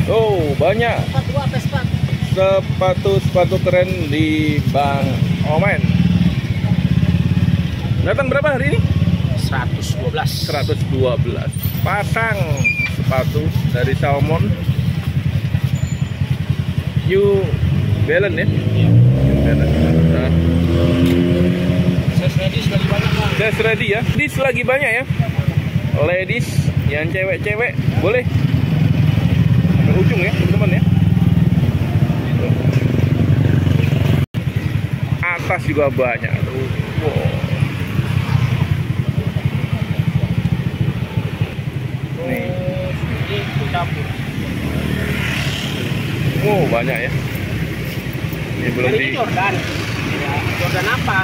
Oh, banyak sepatu keren di Bang Omen. Datang berapa hari ini? 112 pasang sepatu dari Salmon New Balance ya. Nah. Size ladies lagi banyak Bang. Size ready ya. Ladies lagi banyak ya. Ladies yang cewek-cewek boleh ke ujung ya teman-teman ya. Atas juga banyak. Wow. Nih. Wow, banyak ya. Ini belum di Jordan. Ya, Jordan apa?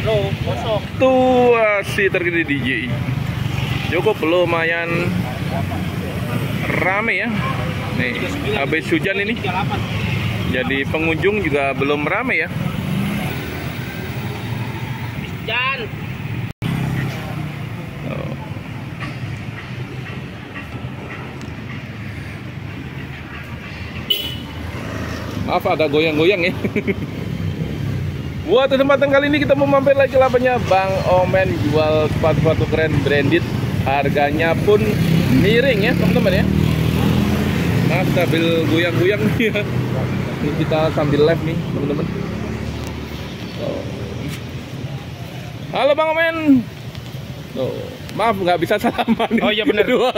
Low, kosong. Tua si tergede DJ. Cukup lumayan rame ya. Nih, habis hujan ini. Jadi pengunjung juga belum rame ya. Hujan. Maaf ada goyang-goyang ya. Buat kesempatan kali ini kita mau mampir lagi lapanya Bang Omen, jual sepatu-sepatu keren branded. Harganya pun miring ya teman-teman ya. Nah, sambil goyang-goyang nih ya. Ini kita sambil live nih teman-teman. Halo Bang Omen. Tuh, maaf nggak bisa salaman. Oh iya benar. Dua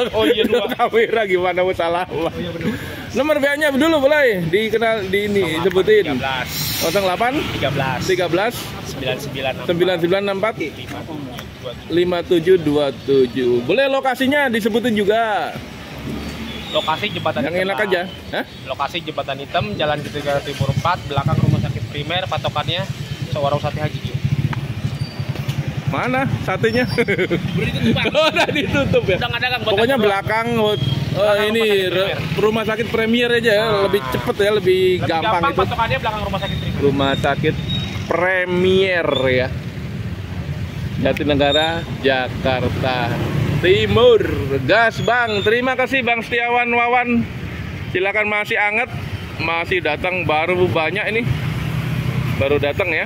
kamera gimana mau salaman? Oh iya benar. Nomor WA-nya dulu boleh dikenal di ini sebutin. 08 13 99 99 64 5727. Boleh lokasinya disebutin juga. Lokasi Jembatan Yang Hitam. enak aja. Hah? Lokasi Jembatan Hitam, Jalan Jatinegara Timur 4, belakang Rumah Sakit Primer, patokannya Sewarung Sate Haji. Mana satenya? Udah ditutup Bang. Oh, udah ditutup ya. Udah nggak dagang. Pokoknya belakang ini Rumah Sakit Premier aja ya, lebih cepet ya, lebih gampang itu. Patokannya belakang Rumah Sakit Primer. Rumah Sakit Premier ya. Jatinegara, Jakarta Timur. Gas Bang. Terima kasih Bang Setiawan Wawan. Silakan, masih anget, masih datang, baru banyak ini. Baru datang ya.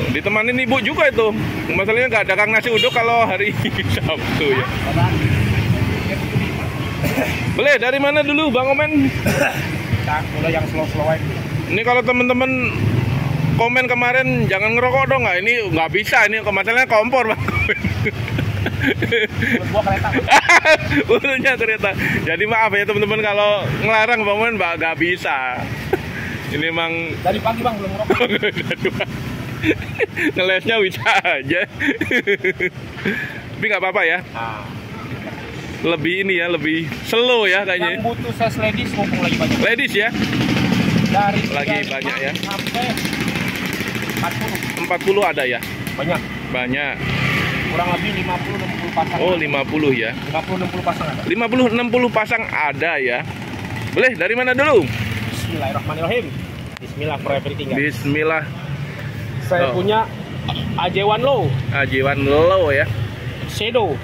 Ditemanin ibu juga itu. Masalahnya nggak dagang nasi uduk kalau hari Sabtu ya. Boleh dari mana dulu Bang Omen? Mulai yang slow-slow aja. Ini kalau temen-temen komen kemarin jangan ngerokok dong, nggak, ini nggak bisa, ini masalahnya kompor Bang. Buat kereta. Urunya kereta. Jadi maaf ya teman-teman kalau ngelarang Bang Omen nggak bisa. Ini emang Dari pagi Bang belum ngerokok. ngelesnya bisa aja. Tapi nggak apa-apa ya. Nah, Lebih ini ya, lebih slow ya kayaknya. yang butuh size ladies mumpung lagi banyak. Ladies ya. Dari Lagi 35 banyak ya. sampai 40 ada ya. banyak. Banyak. Kurang lebih 50-60 pasang. Oh, 50 ya. 50-60 pasang ada. 50-60 pasang ada ya. Boleh dari mana dulu? Bismillahirrahmanirrahim. Bismillah for everything. Bismillah. Saya punya AJ1 Low Ajiwan Low ya. Shadow.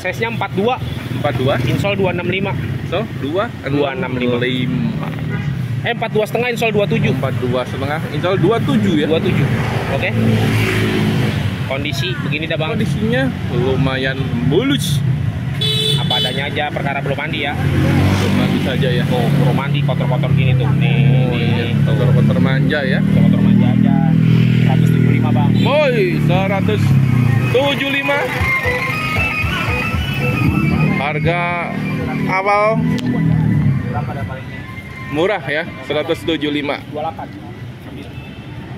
Size-nya 42, 42. insole 265. So, 265. 42 setengah, insole 27. 42 setengah. Insya Allah 27 ya. 27. Oke. Kondisi begini dah Bang. Kondisinya lumayan mulus. Apa adanya aja, perkara belum mandi ya. Belum mandi saja ya. Oh, belum mandi kotor-kotor gini tuh. Nih, Kotor-kotor manja ya. kotor manja aja. 175 Bang. Boy, 175. Harga awal Berapa ada palingnya? murah ya, 175. 28.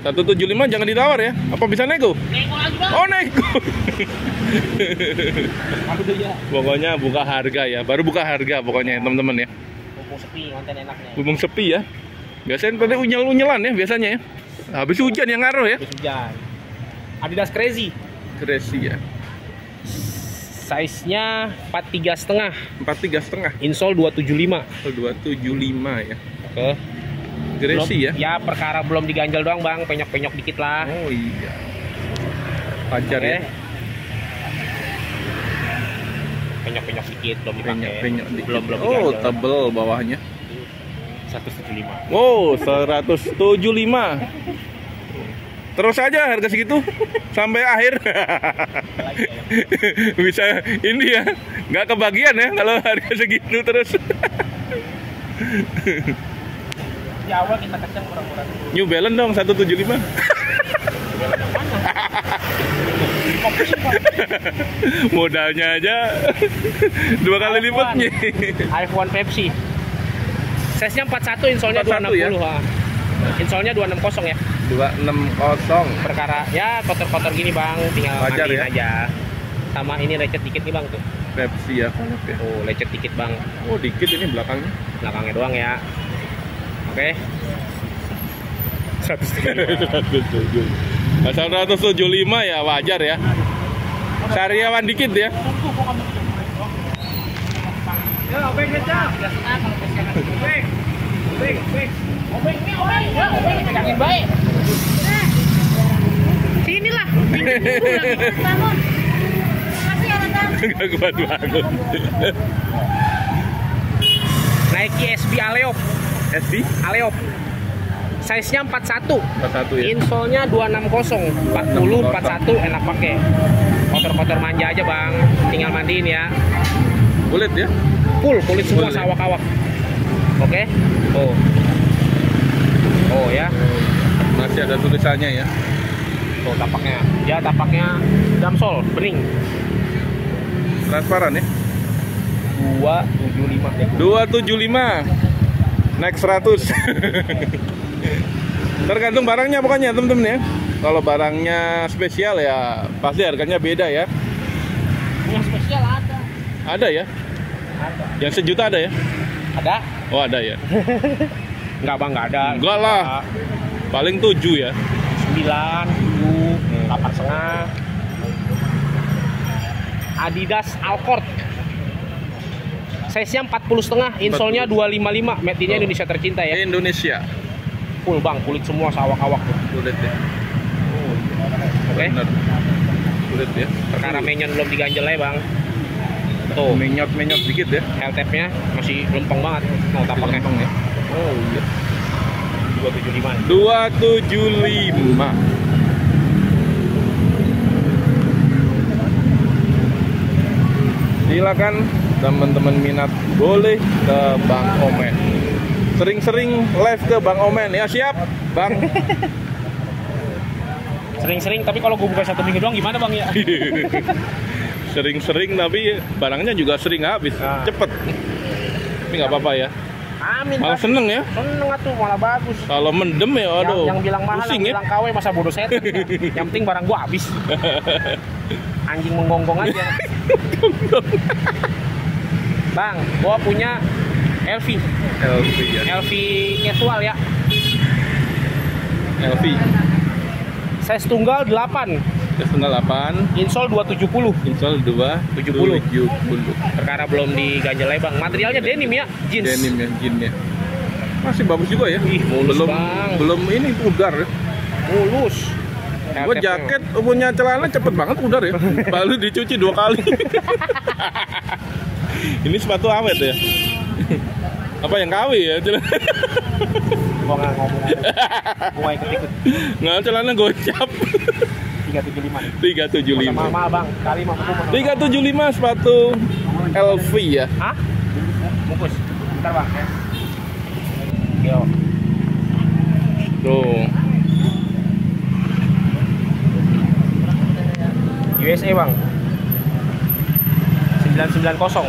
175 jangan ditawar ya. Apa bisa nego? Nego lagi Bang. Oh, nego. Aku tuh ya. Pokoknya buka harga ya. Baru buka harga pokoknya teman-teman ya. Mumpung sepi, konten enaknya. Bubung sepi ya. Biasanya tadi unyel-unyelan ya biasanya ya. Habis hujan yang ngaruh ya. Habis hujan. Adidas Crazy. Crazy ya. Size-nya 43 setengah. 43 setengah. Insole 275. 275 ya. Oke. Crazy ya. Ya perkara belum diganjel doang Bang, penyok-penyok dikit lah. Oh iya. Pacar ya. penyok-penyok dikit, belum dipakai. Penyok dikit. Belum Oh, diganjel. tebel bawahnya. 175. Wow, 175. Terus aja harga segitu sampai akhir. Bisa ini ya, nggak kebagian ya kalau harga segitu terus. Di awal kita kecang kurang-kurang. New Balance dong 175. Modalnya aja 2 kali lipatnya. iPhone Pepsi. Size-nya 41, insolnya 41 ya? 260. Insolnya 260 ya. 260. Perkara ya kotor-kotor gini bang, tinggal Wajar mandiin ya? aja. Sama ini lecet dikit nih bang tuh. Pepsi ya. Oh lecet dikit bang, Oh, dikit ini belakangnya. belakangnya doang ya. Oke. 175 ya wajar ya. Sariawan dikit ya. Ya, obeng kecap. Obeng. Obeng. Obeng ini obeng. Ya, obeng pegangin baik. Sinilah. Bangun. Makasih ya, Tante. Gak kuat bangun. Nike SB Aleop. SD Aleop. Size-nya 41. 41 ya. Insolnya 260. 40, 41 enak pakai. Kotor-kotor manja aja, Bang. Tinggal mandiin ya. Kulit ya. Full kulit semua Kulit. sawak-awak. Oke. Oh. Oh ya. Masih ada tulisannya ya. Tuh tapaknya. Ya tapaknya damsol bening. Transparan ya. 275 deh. 275. Naik 100. Tergantung barangnya pokoknya temen-temen ya. Kalau barangnya spesial ya pasti harganya beda ya. Yang spesial ada. Ada ya? Ada. Yang sejuta ada ya? Ada? Oh, ada ya. Enggak, Bang, enggak ada. Enggak lah. Paling 7 ya. 9, 7, 8,5. Adidas Alcord. Size-nya 40,5, insolnya 255. Made in Indonesia tercinta ya. Indonesia. Full, Bang, kulit semua sawak-awak tuh. Kulit ya. Oke. Bener. Kulit ya. Perkara menyon belum diganjel ya, Bang. Tuh, Menyot-menyot dikit ya. L-tab-nya masih lempeng banget. Nah, tapaknya. Lempeng ya. Oh iya. 275. 275. Silakan teman-teman minat boleh ke Bang Omen. Sering-sering live ke Bang Omen ya, siap Bang. Sering-sering, tapi kalau gue buka 1 minggu doang gimana, Bang ya? Sering-sering tapi barangnya juga sering habis, Nah. cepet. Tapi nggak apa-apa ya. Amin. Malah Bang. seneng ya. Seneng atuh, malah bagus. Kalau mendem ya, aduh. Yang bilang mahal, pusing yang ya. bilang KW masa bodoh setan. Yang penting barang gua habis. Anjing menggonggong aja. Bang, gua punya LV. LV ya. LV casual ya. LV. Size tunggal 8, Setengah 8. insol 270. Install 70. 70. Perkara belum diganjel ya, Bang. Materialnya denim ya, jeans. Denim ya, jeannya. Masih bagus juga ya. Ih, mulus, belum Bang. belum ini pudar ya. Mulus. Gue jaket punya celana cepet banget pudar ya. Baru dicuci 2 kali. Ini sepatu awet ya. Apa yang KW ya celana? Gua nggak ngomong aja. Gua ikut-ikut. Nggak, celana gocap. 375. 375. Mahal, Bang. Kali mah buku. 375 sepatu LV ya. Hah? Bungkus. Bentar, Bang. Yo. Tuh. USA, Bang. 990.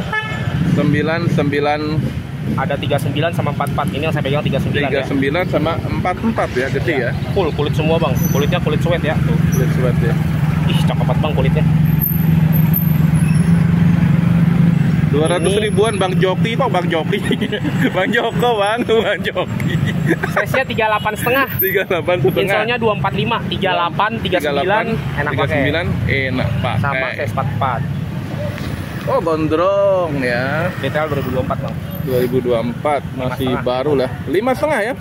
99 Ada 39 sama 44. Ini yang saya pegang 39 ya. 39 sama 44 ya, gede ya. Full kulit semua, Bang. Kulitnya kulit suede ya. Tuh. Kulit suet ya. Ih, cakep banget, Bang, kulitnya. 200 ribuan Bang Joki kok Bang Joki. Bang Joko Bang Joki. Size-nya 38,5. 38 setengah. Insolnya 245, 38, 39 enak pakai. 39 enak pakai. Sama size 44. Oh, gondrong ya. Detail 2024, Bang. 2024 masih 5,5. baru lah. 5,5 ya.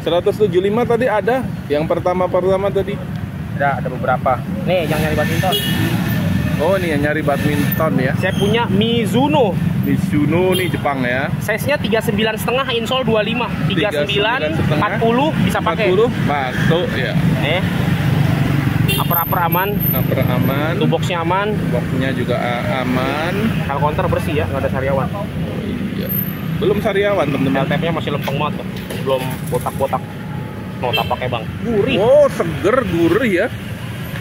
175 tadi ada. Yang pertama tadi. Ada beberapa. Nih, yang nyari badminton. Oh, ini yang nyari badminton ya. Saya punya Mizuno. Mizuno nih Jepang ya. Size-nya 39,5, insole 25. 39, 40 bisa pakai. 40 masuk ya. Upper aman. Upper aman. Toolbox-nya aman. Boxnya juga aman. Hal counter bersih ya, nggak ada sariawan. Iya. Belum sariawan teman-teman. Tab-nya masih lempeng banget tuh. Belum botak-botak. Mau tak pakai bang. Gurih. Oh, seger gurih ya.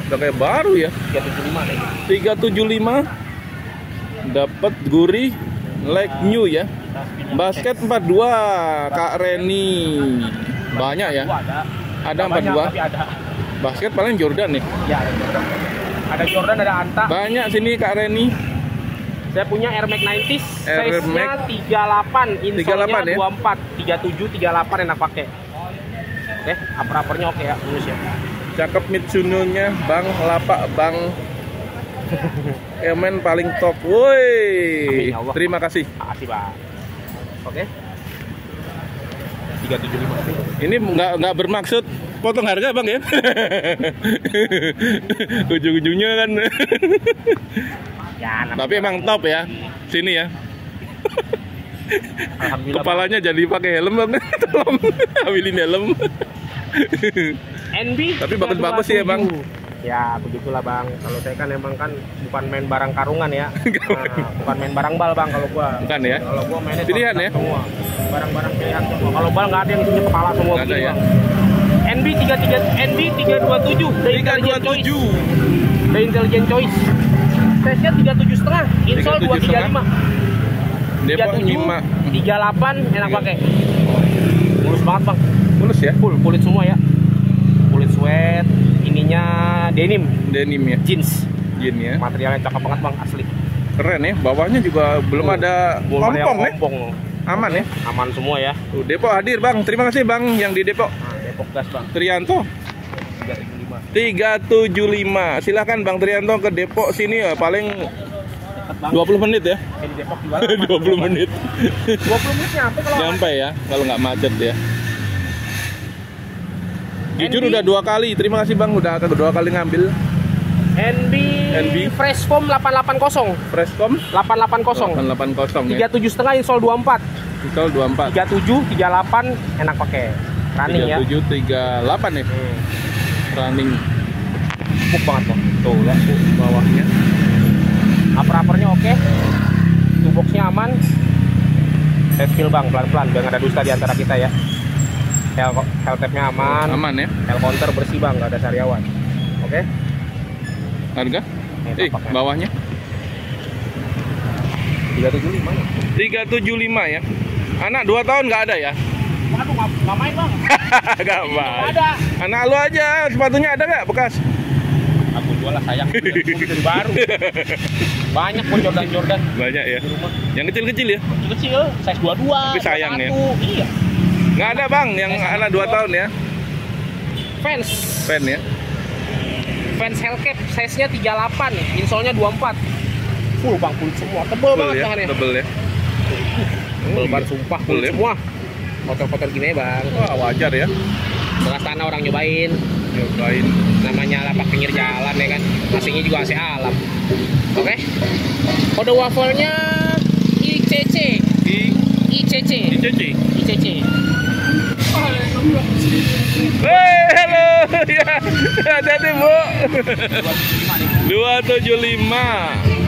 Udah kayak baru ya. 375 nih. 375. Dapat gurih like new ya. Basket 42 Kak Reni. Banyak ya. Ada 42. Tapi ada. Basket paling Jordan nih. Ya, ada Jordan. Ada Jordan, ada Anta. Banyak sini Kak Reni. Saya punya Air Max 90s. Air Size-nya Max 38, insole-nya 38 ya? 24, 37, 38 enak pakai. Oke, upper-uppernya oke ya, lulus ya. Cakep Mitsuno-nya, Bang Lapak, Bang Emen paling top. Woi. Amin, ya Allah. Terima kasih. Makasih, Bang. Oke. 375. Ini nggak bermaksud potong harga Bang ya. Ujung-ujungnya kan. Ya, Tapi emang top ya. Sini ya. alhamdulillah. Kepalanya jadi pakai helm Bang. Tolong ambilin helm. NB. Tapi bagus-bagus sih ya, Bang. Ya, begitulah Bang. Kalau saya kan emang kan bukan main barang karungan ya. Nah, bukan main barang bal Bang kalau gua. Bukan ya? Kalau gua mainnya Pilihan shotgun ya? semua. Barang-barang pilihan semua. Kalau bal nggak ada yang punya kepala semua Nggak ada begini, ya? Bang. NB 327 dari Intelligent Choice. 327. Dari Intelligent Choice. Size-nya 37,5, insole 235. Depok 37, 5. 38 enak pakai. Mulus banget Bang. Mulus ya? Full kulit semua ya. Kulit sweat, ininya denim, Denim ya. jeans. Jin ya. Materialnya cakep banget Bang, asli. Keren ya. Bawahnya juga belum ada Belum ada yang pompong ya. pompong. Aman ya. Aman semua ya. Tuh, Depok hadir Bang. Terima kasih Bang yang di Depok. Nah, Depok gas Bang. Trianto 375. 375. Silakan Bang Trianto ke Depok sini ya, paling Deket Bang. 20 menit ya. Di Depok juga. 20 menit. 20 menit nyampe kalau Nyampe ya kalau nggak macet ya. Jujur NB. udah 2 kali. Terima kasih Bang udah kedua kali ngambil. NB Fresh Foam 880. Freshcom 880. 880 ya. 37,5 insole 24. Instal 24. 37, 38 enak pakai. Running ya. 37 38 ya. Running. Empuk banget Bang. Tuh ya, bawahnya. Upper-uppernya oke. Toolbox-nya aman. Saya spill Bang pelan-pelan biar nggak ada dusta di antara kita ya. Hell tab-nya aman. Aman ya. Hell counter bersih Bang, nggak ada sariawan. Oke. Harga? Tampaknya. Bawahnya 375 ya. 375 ya. Anak 2 tahun nggak ada ya? Waduh, nggak main Bang. Nggak main. Ada. Anak lu aja sepatunya ada nggak bekas? Aku jual lah sayang. Aku dari baru. Banyak pun Jordan. Banyak ya. Di rumah. Yang kecil-kecil ya? Kecil, size 22. Tapi sayang ya. 21. Iya. Nggak ada Bang yang anak 2 tahun ya. Fans. Fan ya. Fans Hellcat size-nya 38, insole-nya 24. Full Bang, full semua. Tebel Tebel banget ya. bahannya. Tebel ya. Tebel banget sumpah, full Tebel ya. semua. Kotor-kotor gini ya Bang. Wah, wajar ya. Bekas tanah orang nyobain. Nyobain. Namanya lapak pinggir jalan ya kan. AC-nya juga AC alam. Oke. Kode wafelnya ICC. ICC. Cici. ICC. Halo. Ya. Hati-hati, Bu. 275.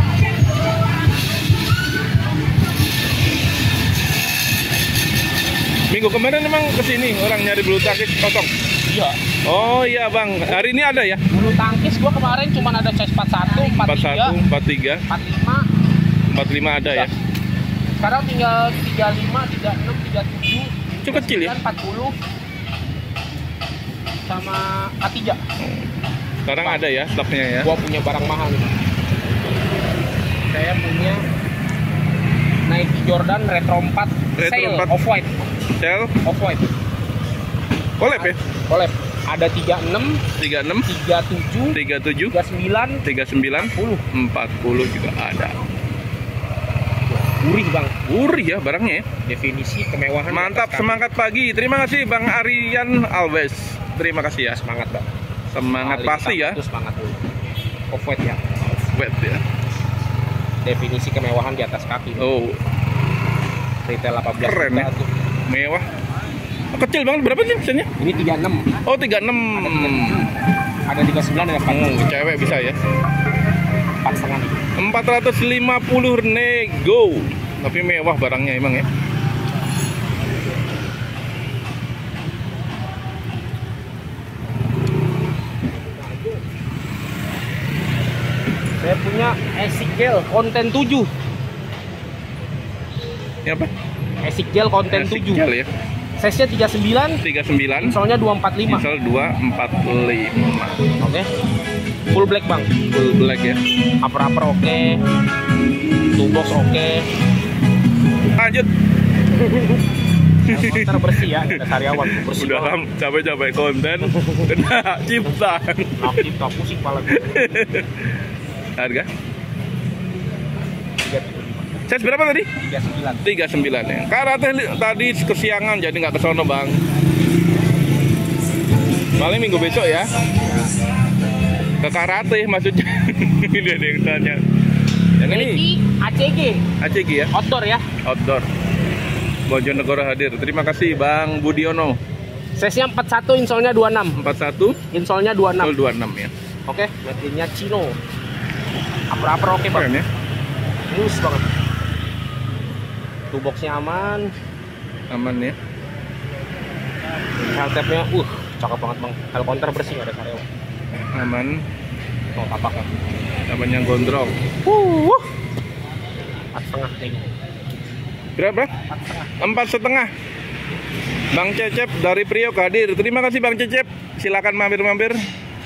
Minggu kemarin emang kesini orang nyari bulu tangkis kosong. Iya. Oh iya Bang, hari ini ada ya? Bulu tangkis gua kemarin cuma ada size 41, 41, 43, 43, 45. 45 ada ya? Sekarang tinggal 35, 36, 37. Itu kecil ya? 40 sama A3. Sekarang ada ya stoknya ya? Gua punya barang mahal nih. Saya punya Nike Jordan Retro 4 Retro Sail 4. Off-White. Sel, Off-White. collab ya? Collab. Ada 36, 36, 37, 37, 39, 39, 40 juga ada. gurih Bang. Gurih ya barangnya ya? Definisi kemewahan. Mantap, semangat pagi. Terima kasih Bang Aryan Alves. Terima kasih ya. Semangat Bang. Semangat Kali pasti ya. Itu semangat dulu. Off-White ya. dompet ya. Definisi kemewahan di atas kaki. Oh, Retail 18 keren juta ya. tuh. Mewah. Kecil banget, berapa sih mesinnya? Ini 36. Oh, 36. Ada 39 ada 40. Cewek bisa ya. 4,5. 450 nego. Tapi mewah barangnya emang ya. Saya punya Esik Gel konten 7. Ini apa? Esik Gel konten Asik 7. gel ya. Size-nya 39, 39. insolnya 245. Insol 245. Oke. Full black, Bang. Full black ya. Upper oke. Toolbox oke. Lanjut. Motor bersih ya, ada karyawan bersih. Udah banget. kan capek-capek konten kena cipta. Aktif tak pusing kepala gue. Harga? 375. Size berapa tadi? 39. 39 ya. Karate tadi kesiangan jadi nggak ke sono, Bang. Paling minggu besok ya. Ke karate maksudnya. Ini ada yang tanya. Yang ini ACG, ACG ya, outdoor ya. outdoor. Bojonegoro hadir. Terima kasih Bang Budiono. Size-nya 41, insolnya 26. 41 Insolnya 26. 26 ya. Oke, mesinnya Cino. Upper oke, Bang. Keren ya. Mulus banget. Toolbox-nya aman. Aman ya. Helm-nya cakep banget, Bang. Hell counter bersih, nggak ada karyawan. Aman. Oh, tapaknya. Namanya gondrong. 4,5 nih. Berapa? 4,5. Bang Cecep dari Priok hadir. Terima kasih Bang Cecep. Silakan mampir-mampir.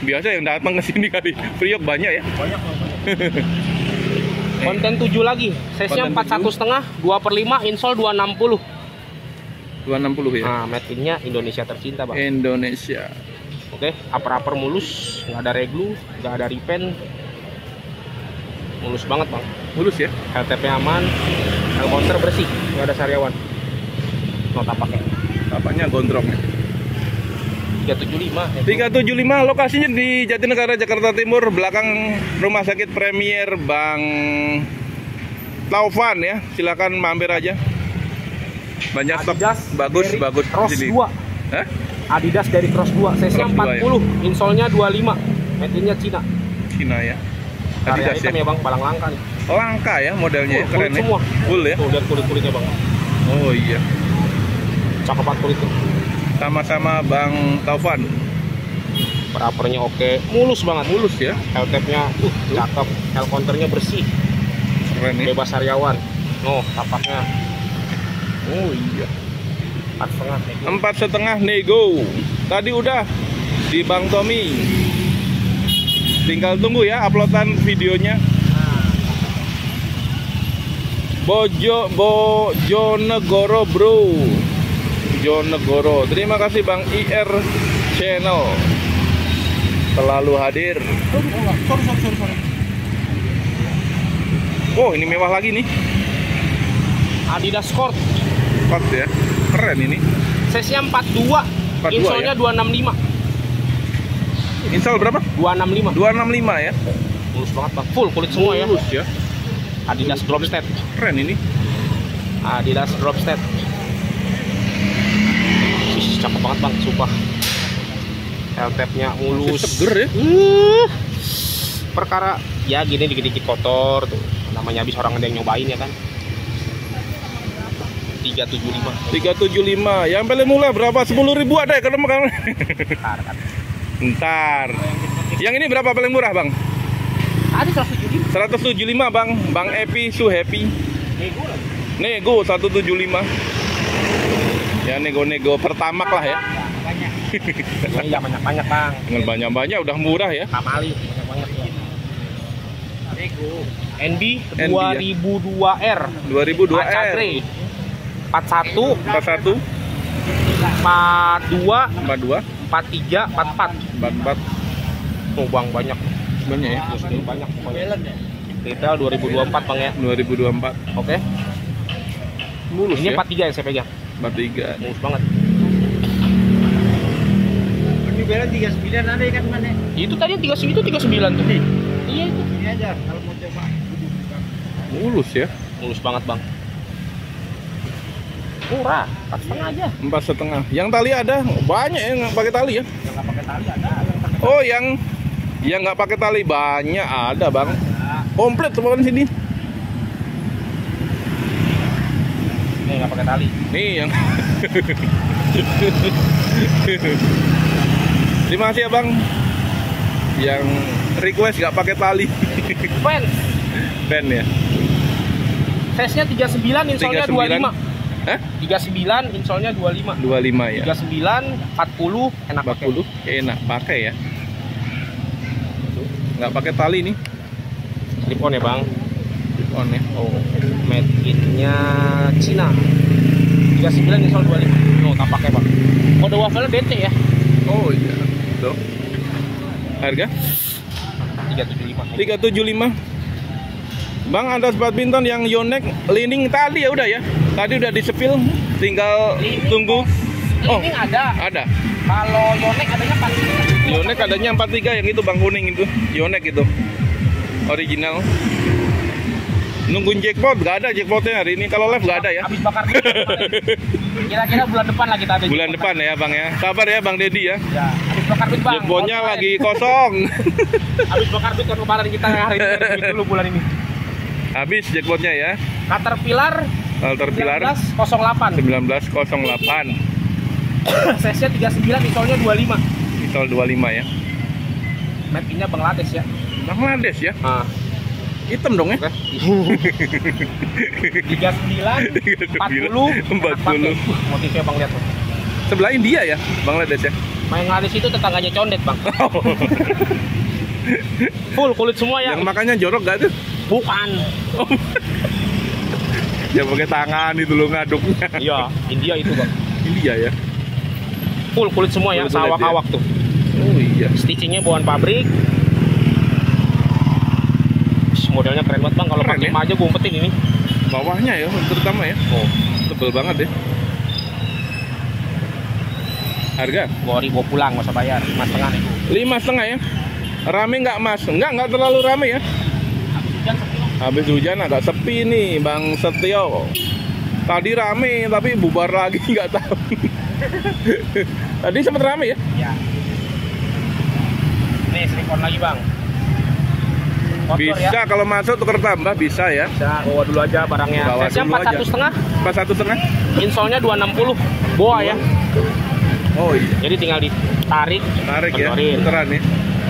Biasa yang datang ke sini kali. Priok banyak ya. Banyak. Konten 7 lagi. Size-nya Konten 41,5, 2/5, insol 260. 260 ya. Nah, made in-nya Indonesia tercinta, Bang. Indonesia. Oke, upper mulus, nggak ada reglu, nggak ada repaint. Mulus banget, Bang. Mulus ya. LTP aman, hell counter bersih, nggak ada sariawan. Nota pakai. Tapaknya gondrong ya. 375. 375 lokasinya di Jatinegara, Jakarta Timur, belakang Rumah Sakit Premier Bang Taufan ya. Silakan mampir aja. Banyak stok Adidas bagus dari bagus Cross di sini. 2. Hah? Adidas dari Cross 2, size-nya Cross 2 40, insolnya 25. Made in-nya Cina. Cina ya. Karya Adidas hitam ya. ya, Bang, palang langka nih. Langka ya modelnya ya. Kulit Keren ya. semua. Full ya. Tuh, lihat kulit-kulitnya, Bang. Oh iya. Cakep banget kulitnya. Sama-sama Bang Taufan. Uppernya oke, mulus banget. Mulus ya. L-tape-nya cakep, hell counter-nya bersih, Keren ya. bebas sariawan. Tapaknya Oh iya. 4,5. 4,5 nego. Tadi udah di Bang Tommy. Tinggal tunggu ya uploadan videonya. Bojonegoro bro. Bojonegoro. Terima kasih Bang IR Channel. Selalu hadir. Oh ini mewah lagi nih. Adidas Court, Sport ya. Keren ini. size-nya 42, 42 insolnya ya? 265. Install berapa? 265. 265 ya. Mulus banget, Bang. Full kulit semua ya. Mulus ya. Adidas Dropstead. Keren ini. Adidas Dropstead. Cakep banget, Bang, sumpah. L-tape-nya mulus. Seger ya. Perkara ya gini dikit-dikit kotor tuh. Namanya habis orang ada yang nyobain ya kan. 375. 375. Yang paling murah berapa? 10.000 ada ya kalau kamu. Kan. Ntar. Yang ini berapa paling murah, Bang? Ada 175. 175, Bang. Bang Epi Su Happy. Nego 175. Ya nego-nego pertamak lah ya. Banyak. Ya banyak-banyak, Bang. Dengan banyak-banyak udah murah ya. Kamali banyak-banyak ya. NB NB, 2002R. 2002 Aca R. Grey. 41, 41, 42, 42, 43, 44. 44. Tuh, Bang, banyak. Banyak ya. Banyak. Retail 2024, Bang ya. 2024. Oke. Mulus Ini ya. 43 yang saya pegang. 43. Mulus banget. New Balance 39 ada ikan mana? Itu tadi 39 tuh. Iya itu. Iya aja kalau mau coba. Mulus ya. Mulus banget bang. Murah, 4,5 aja. 4,5. Yang tali ada banyak yang nggak pakai tali ya. Yang nggak pakai tali ada. Oh, yang nggak pakai tali banyak ada bang. Komplit tuh bukan sini. Ini nggak pakai tali. Nih yang. Terima kasih ya bang. Yang request nggak pakai tali. Pen. Ben ya. Size-nya 39, insolnya 39. 25. Hah? 39, insolnya 25. 25 ya. 39, 40, enak pakai. 40 enak pakai ya. Nggak pakai tali nih. Slip-on ya bang. On ya. Oh, made in-nya Cina. 39, insol 25. Oh, tak pakai bang. Kode wafelnya BT ya. Oh iya. Tuh. Harga 375. 375. Bang, ada badminton yang Yonex lining tadi ya udah ya. Tadi udah disepil, tinggal tunggu. Oh, Ini ada. ada. Kalau Yonex adanya 43. Yonex adanya 43 yang itu bang kuning itu. Yonex itu. Original. Nungguin jackpot, nggak ada jackpotnya hari ini. Kalau live nggak ada ya. Habis bakar duit kemarin. Kira-kira bulan depan lah kita ada. Bulan depan ya bang ya. Sabar ya bang Dedi ya. Ya, habis bakar duit bang. Jackpotnya Kemarin. lagi kosong. Habis bakar duit kan kemarin kita hari ini duit dulu bulan ini. Habis jackpotnya ya. Caterpillar Caterpillar 1908. 1908. Size-nya 39, insolnya 25. Pistol 25 ya. Made in-nya Bangladesh ya. Bangladesh ya. Ah, Hitam dong ya. oke. 39, 40, 40. Motifnya bang lihat tuh. Sebelah India ya, Bangladesh ya. Bangladesh itu tetangganya condet bang. Full kulit semua ya. Yang makannya jorok gak tuh? Bukan. Ya pakai tangan itu lo ngaduknya. Iya, India itu bang. India ya. Full kulit semua ya, Full kulit sawak-awak tuh. Oh iya. Stitchingnya bawaan pabrik. Modelnya keren banget bang. Kalau Keren pakai ya? aja gue umpetin ini. Bawahnya ya, terutama ya. Oh, Tebel banget ya. Harga bawa pulang nggak usah bayar. 5,5 nih. 5,5 ya. Rame nggak mas? Nggak terlalu rame ya. Habis hujan agak sepi nih Bang Setio. Tadi rame tapi bubar lagi nggak tahu. Tadi sempat rame ya? Ya. Nih slip-on lagi bang. Kotor Bisa ya. kalau masuk tuker tambah bisa ya. Bisa bawa dulu aja barangnya. Bawa Size-nya dulu aja. 41,5. 41,5. Insolnya 260. Boa ya. Oh iya. Jadi tinggal ditarik, Tarik ya. kendorin. Puteran ya.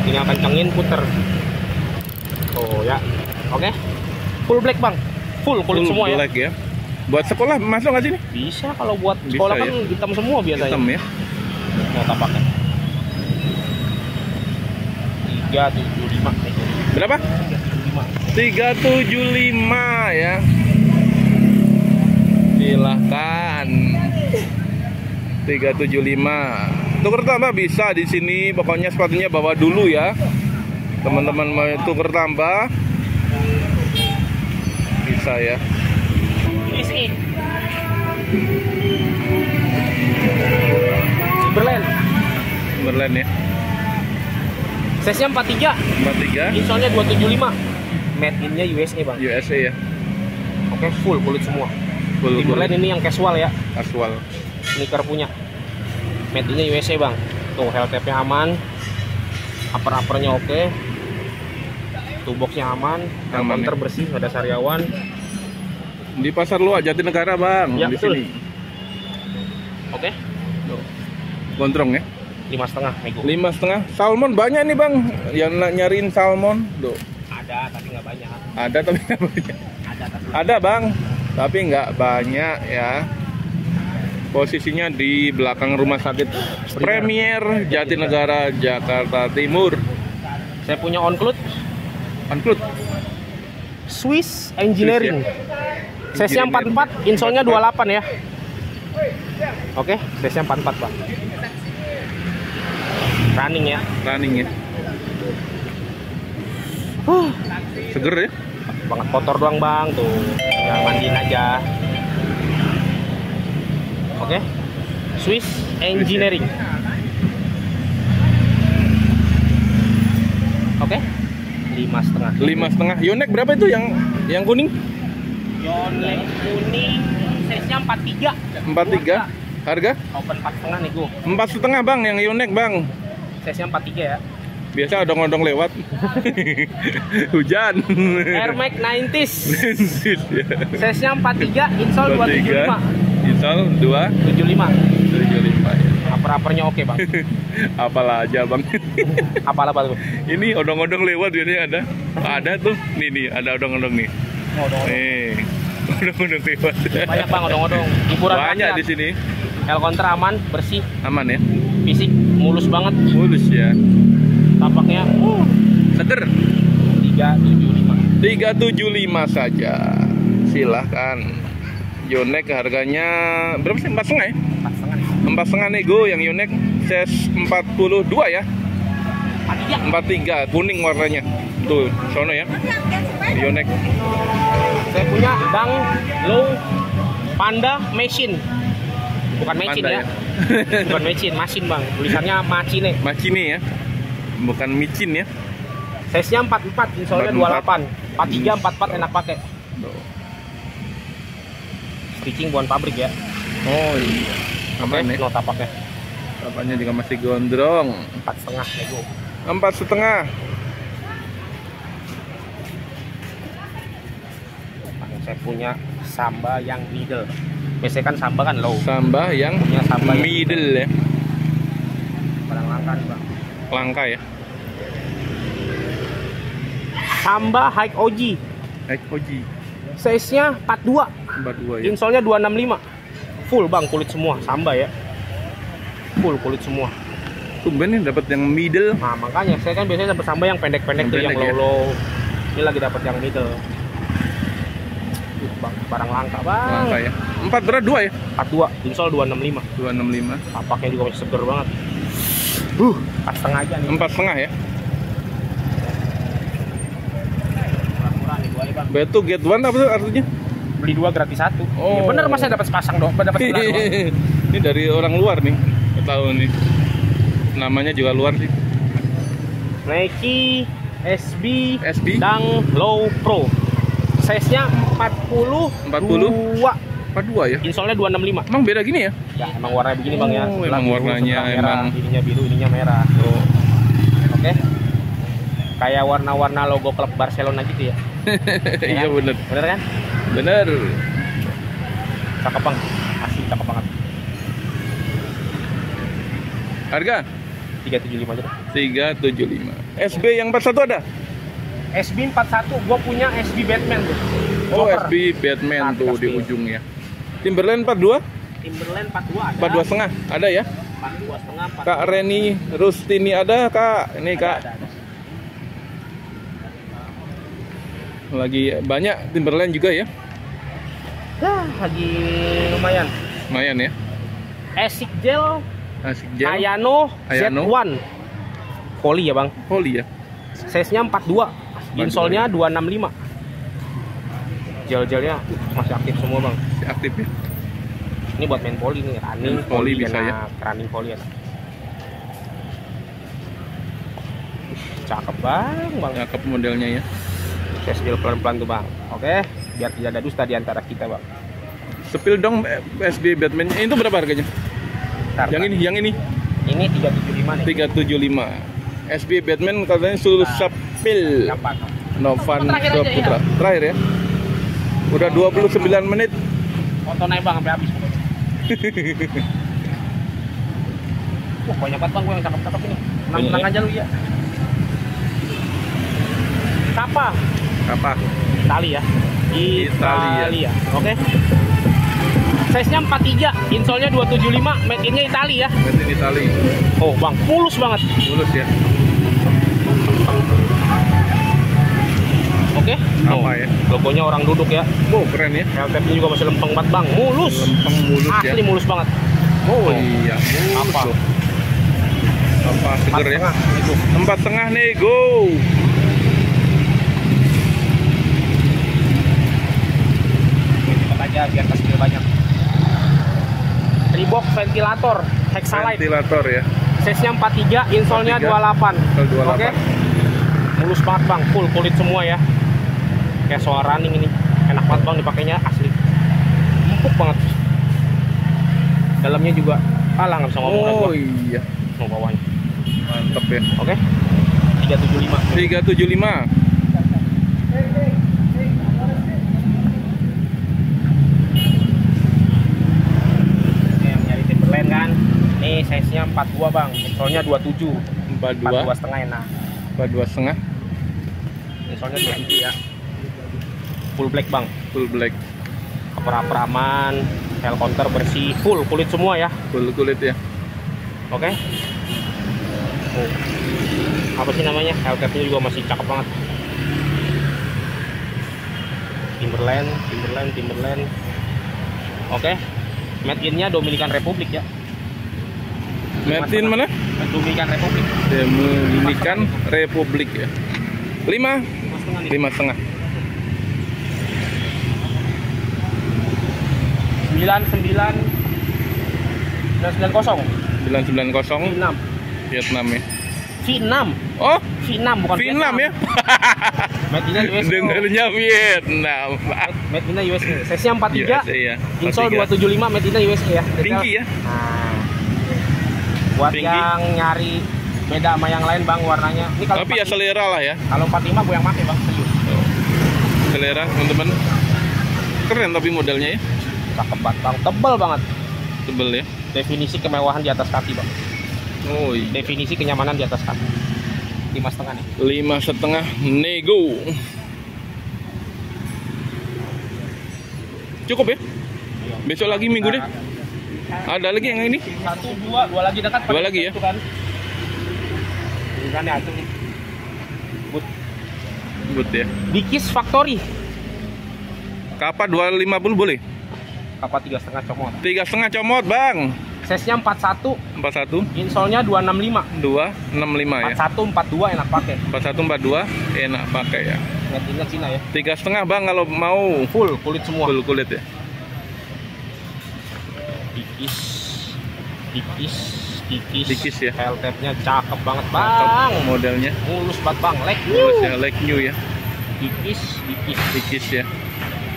Tinggal kencengin, puter. Oh ya. Oke. Full black bang. Full kulit Full semua ya. black ya. Buat sekolah masuk nggak sini? Bisa kalau buat Bisa sekolah ya. kan hitam semua biasanya. Hitam ya. Mau tak pakai. 375 nih. Berapa? 375 ya. Silahkan. 375. Tuker tambah bisa di sini. Pokoknya sepatunya bawa dulu ya. Teman-teman mau tuker tambah bisa ya. Isi. Timberland. Timberland ya. Size-nya 43. 43 Insolnya 275. Made in-nya USA bang. USA ya. Oke, full kulit semua. Full Timberland ini yang casual ya. casual. Sneaker punya. Made in-nya USA bang. Tuh heel tape-nya aman. Upper-uppernya oke. Toolbox-nya aman. Aman, Counter ya. bersih, nggak ada sariawan. Di pasar luar Jatinegara bang. Ya, di betul. sini. Oke. Gondrong ya. 5,5 nego. 5,5. Salmon banyak nih bang. Yang nyariin salmon. Duh. Ada tapi nggak banyak. Ada tapi nggak banyak. Ada tapi Ada bang, tapi nggak banyak ya. Posisinya di belakang rumah sakit Premier Jatinegara, Jakarta Timur. saya punya on-cloud Angkut. Swiss Engineering. Swiss Size-nya Engineering. 44, insolnya 28 ya. Oke, size-nya 44 bang. Running ya. Running ya. Seger ya. Banget kotor doang bang tuh. Tinggal mandiin aja. Oke. Swiss Engineering. Oke. 5,5 5,5. 5,5. Yonex berapa itu yang kuning? Yonex kuning size-nya 43. 43. Harga? Open 4,5 nih gua. 4,5 bang, yang Yonex bang. Size-nya 43 ya. Biasa odong-odong lewat. Hujan. Air Max 90s. Ya. Size-nya 43, install 275. Install 75. 275 ya. Upper-uppernya oke, Bang. Apalah aja bang. Apa tuh? Ini odong-odong lewat biasanya ada. Ada tuh. Nih ada odong-odong nih. Odong-odong. Nih. Odong-odong lewat. Banyak Bang odong-odong. Hiburan Banyak rakyat. di sini. L counter aman, bersih, Aman ya. fisik mulus banget. Mulus ya. Tapaknya Seger. 375. 375 saja. Silahkan. Yonex harganya berapa sih? 4,5 ya? 4,5 nih. 4,5 nego yang Yonex size 42 ya. 43. 43 kuning warnanya. Tuh, sono ya. Yonex. Saya punya Dang Low Panda Machine. Bukan machine Panda ya. Bukan machine, masin Bang. Tulisannya Machine. Macini ya. Bukan micin ya. Size-nya 44, insolnya 28. 43, 44 enak pakai. Stitching bukan pabrik ya. Oh iya. Oke, Aman ya. no tapaknya. Tapaknya juga masih gondrong. 4,5 nego. 4,5. Saya punya Samba yang middle. Biasanya kan Samba kan low. Samba yang Punya Samba yang middle ya. barang langka nih Bang. Langka ya. Samba High OG. Oji. Size-nya 42. 42 ya. Insolnya 265. Full Bang, kulit semua Samba ya. Full kulit semua. Tumben nih dapat yang middle. Nah, makanya saya kan biasanya dapat Samba yang pendek-pendek Yang tuh, yang pendek ya. low-low. Ini lagi dapat yang middle. Bang, barang langka Bang. Langka ya. 4 berat 2 ya. 42, insol 265. 265. Tapaknya juga masih seger banget. 4,5 aja nih. 4,5 ya. Murah-murah nih gua nih Bang. Betu get one apa tuh artinya? Beli 2 gratis 1. Oh. Ya bener Mas, saya dapat sepasang dong, dapat sebelah doang. Ini dari orang luar nih. Nggak tahu nih. Namanya juga luar sih. Nike SB Dang Low Pro. Size-nya 40. 42 ya. Insolnya 265. Emang beda gini ya? Ya, emang warnanya begini Bang ya. Oh, Sebelah emang biru, warnanya sebelah merah. emang. Ininya biru, ininya merah. Oh. Oke. Kayak warna-warna logo klub Barcelona gitu ya. Iya bener. Bener kan? Bener. Cakep Bang. Asli cakep banget. Harga 375 aja deh. 375. SB yang 41 ada? SB 41, gua punya SB Batman tuh. Oh, Joker. SB Batman tuh di Pasti. ujungnya. Timberland 42? Timberland 42 ada. 42 setengah ada ya? 42 setengah. Kak Reni Rustini ada Kak? Ini Kak. Ada. Lagi banyak Timberland juga ya? Dah, lagi lumayan. Lumayan ya. Esik Gel Asik gel. Ayano Ayano. Z1 Poli ya Bang. Holy ya. Size-nya 42. Insolnya 265. Gel-gelnya masih aktif semua Bang. Si aktif ya. Ini buat main poli nih, running Main poli bisa enak. ya. Running poli enak. Cakep Bang. Cakep modelnya ya. Saya spill pelan-pelan tuh Bang. Oke, biar tidak ada dusta di antara kita Bang. Sepil dong SB Batman. Itu berapa harganya? Bentar, Yang Bang. ini, yang ini Ini 375 nih. 375. SB Batman katanya suruh sepil. Gampang. Novan Terakhir aja, Putra. Terakhir ya. Udah 29 menit. Foto naik Bang sampai habis. Wah, banyak banget Bang gue yang cakep-cakep ini. Tenang Banyak aja lu ya. Kappa Apa? Itali ya. Italia. Oke. Size-nya 43, insolnya 275, made in-nya Itali ya. Made in Italy. Oh, Bang, mulus banget. Mulus ya. Oke. Apa ya? Logonya orang duduk ya. Oh, keren ya. Helm-nya juga masih lempeng banget, Bang. Mulus. Lempeng mulus ya. Asli mulus banget. Oh iya, mulus Apa? loh. Apa seger ya? 4,5 itu. 4,5 nih, go. Cepat aja biar keskill banyak. Reebok ventilator Hexalite. Ventilator ya. Size-nya 43, insolnya 28. 28. Oke. mulus banget bang, full kulit semua ya, kayak soal running ini, enak banget bang dipakainya, asli empuk banget. Dalamnya juga kalah, nggak bisa ngomong. Oh iya, mau bawahnya mantap ya. oke. 375 yang nyari Timberland kan. Nih size nya 42 bang, insolnya 27, 42 setengah enak. 42 setengah, Insolnya 27 ya. Full black bang, full black, cover aman, tail counter bersih, full kulit semua ya. full kulit ya. Oke. Oh. Apa sih namanya? Hellcatnya juga masih cakep banget. Timberland. Oke. Made in-nya Dominican Republic ya. Made in mana? Dominican Republic. Dominican Republik ya. 5 setengah. 990 Vietnam. Vietnam ya. Vietnam. Oh, Vietnam bukan Vietnam ya. Made in USA. Dengarnya Vietnam. Made in USA. Size-nya 43. USA ya. Insol 43. 275 made in USA ya. Detail. Tinggi ya. Nah, buat Tinggi. yang nyari beda sama yang lain bang warnanya. Ini kalau Tapi ya selera lah ya. kalau 45 gue yang pakai bang, serius. Selera teman-teman. Keren tapi modelnya ya. Cakep banget bang, tebel banget. Tebel ya. Definisi kemewahan di atas kaki bang. Oh iya. Definisi kenyamanan di atas kaki. 5,5 nih. 5,5 nego. Cukup ya? Besok lagi minggu deh. Ada lagi yang ini? 1, 2 lagi dekat. Dua lagi ya? Itu kan. Ini kan ya, itu nih. But ya. Dikis Factory. Kapak 250 boleh? Kapal 3,5 comot. 3,5 comot bang. Size-nya 41. 41. Insolnya 265. 265 ya. 41, 42 enak pakai. 41, 42 enak pakai ya. Ingat Cina ya. 3,5 bang kalau mau Full kulit semua. full kulit ya. Dikis ya. Tail tapnya cakep banget Cakep bang. modelnya. Mulus banget bang. Leg Mulus ya, like new ya. Dikis. ya.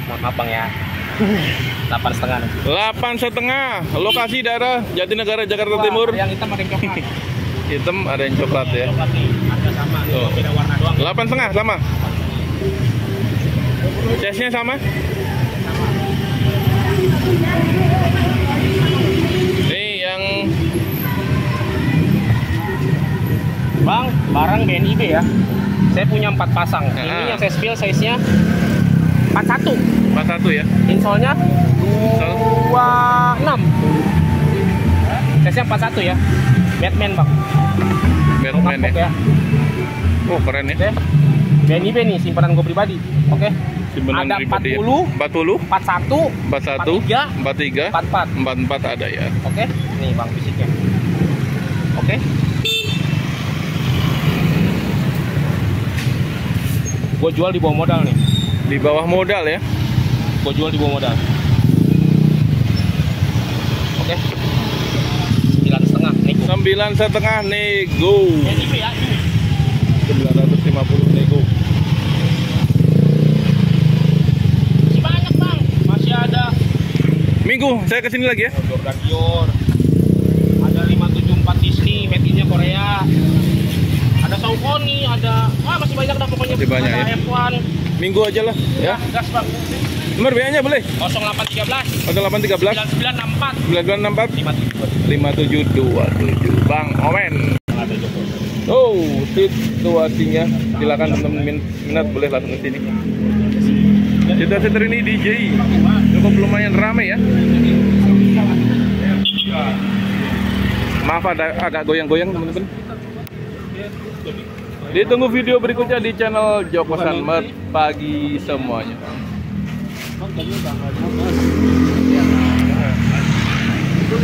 Mohon maaf bang ya. 8,5 nih. 8,5. Lokasi daerah Jatinegara, Jakarta Timur. Yang hitam ada yang coklat. Hitam ada yang coklat ya. Coklat nih. Harga sama nih. Tuh. Beda warna doang. 8,5 sama. Size-nya sama. Nih yang Bang, barang BNIB ya. Saya punya 4 pasang. Ini yang saya spill size-nya 41. 41 ya. Insolnya 26. Size-nya 41 ya. Batman bang. Batman Empuk ya. Oh keren ya. Oke. BNIB nih simpanan gue pribadi. Oke. Simpenan Ada pribadi ya. 40, 40, 41, 41, 43, 44. 44 ada ya. Oke. Nih bang fisiknya. Oke. Gue jual di bawah modal nih. Di bawah modal ya. Gue jual di bawah modal. Oke. 9,5 nego. 9,5 nego. BNIB ya. 950 nego. Masih banyak bang. Masih ada Minggu saya kesini lagi ya. Jordan Dior. Ada 574 Disney, made in-nya Korea. Ada Saucony, ada masih banyak dah pokoknya. Masih banyak ada ya. F1. Minggu aja lah ya. Gas bang. Nomor WA-nya boleh? 0813 0813 9964 5727 Bang Omen. Oh, situasinya silakan teman-teman minat boleh langsung ke sini. Situasi ini DJ cukup lumayan ramai ya. Maaf agak goyang-goyang teman-teman. Ditunggu video berikutnya di channel Joko Sunmart pagi semuanya. Itu